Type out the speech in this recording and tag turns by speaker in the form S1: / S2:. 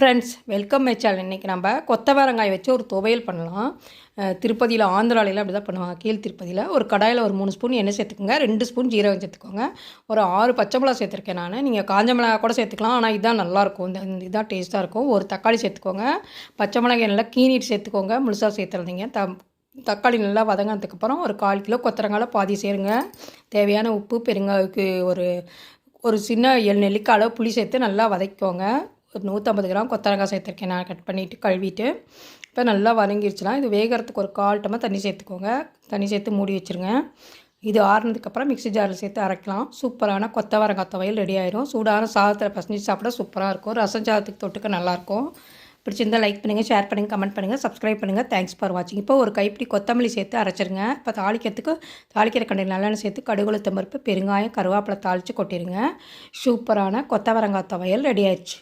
S1: Friends welcome my channel. இன்றைக்கி நம்ம கொத்தவரங்காய் வச்சு ஒரு துவையல் பண்ணலாம். திருப்பதியில் ஆந்திராவிலாம் அப்படி தான் பண்ணுவாங்க. கீழ் திருப்பதியில் ஒரு கடாயில் ஒரு 3 ஸ்பூன் எண்ணெய் சேர்த்துக்கோங்க, 2 ஸ்பூன் ஜீரகம் சேர்த்துக்கோங்க, ஒரு 6 பச்சை மிளகா சேர்த்துருக்கேன் நான். நீங்கள் காஞ்ச மிளகா கூட சேர்த்துக்கலாம், ஆனால் இதுதான் நல்லாயிருக்கும். இந்த இதுதான் டேஸ்ட்டாக இருக்கும். ஒரு தக்காளி சேர்த்துக்கோங்க, பச்சை மிளகாய் நல்லா கீனிட்டு சேர்த்துக்கோங்க, முழுசாக சேர்த்துருந்தீங்க. தக்காளி நல்லா வதங்கினதுக்கப்புறம் ஒரு 1/4 கிலோ கொத்தரங்காயில் பாதி சேருங்க. தேவையான உப்பு பெருங்காய்க்கு ஒரு சின்ன நெல்லிக்காய் அளவு புளி சேர்த்து நல்லா வதக்கிக்கோங்க. ஒரு 150 கிராம் கொத்தரங்காய் சேர்த்துருக்கேன் நான். கட் பண்ணிவிட்டு கழுவிட்டு இப்போ நல்லா வதங்கிடுச்சுன்னா இது வேகிறதுக்கு ஒரு 1/4 டம்ளர் தண்ணி சேர்த்துக்கோங்க. தண்ணி சேர்த்து மூடி வச்சுருங்க. இது ஆறுனதுக்கப்புறம் மிக்ஸி ஜாரில் சேர்த்து அரைக்கலாம். சூப்பரான கொத்தவரங்காய் துவையல் ரெடி ஆயிடும். சூடான சாதத்தில் பசஞ்சு சாப்பிட சூப்பராக இருக்கும். ரசம் சாதத்துக்கு தொட்டுக்க நல்லாயிருக்கும். பிடிச்சிருந்தால் லைக் பண்ணுங்கள், ஷேர் பண்ணுங்கள், கமெண்ட் பண்ணுங்கள், சப்ஸ்கிரைப் பண்ணுங்கள். தேங்க்ஸ் ஃபார் வாட்சிங். இப்போ ஒரு கைப்பிடி கொத்தமல்லி சேர்த்து அரைச்சிருங்க. இப்போ தாளிக்கிற கண்டையில் நல்லெண்ணெய் சேர்த்து கடுகு உளுத்தம் பருப்பு பெருங்காயம் கருவேப்பிலை தாளித்து கொட்டிடுங்க. சூப்பரான கொத்தவரங்காய் துவையல் ரெடி ஆயிடுச்சு.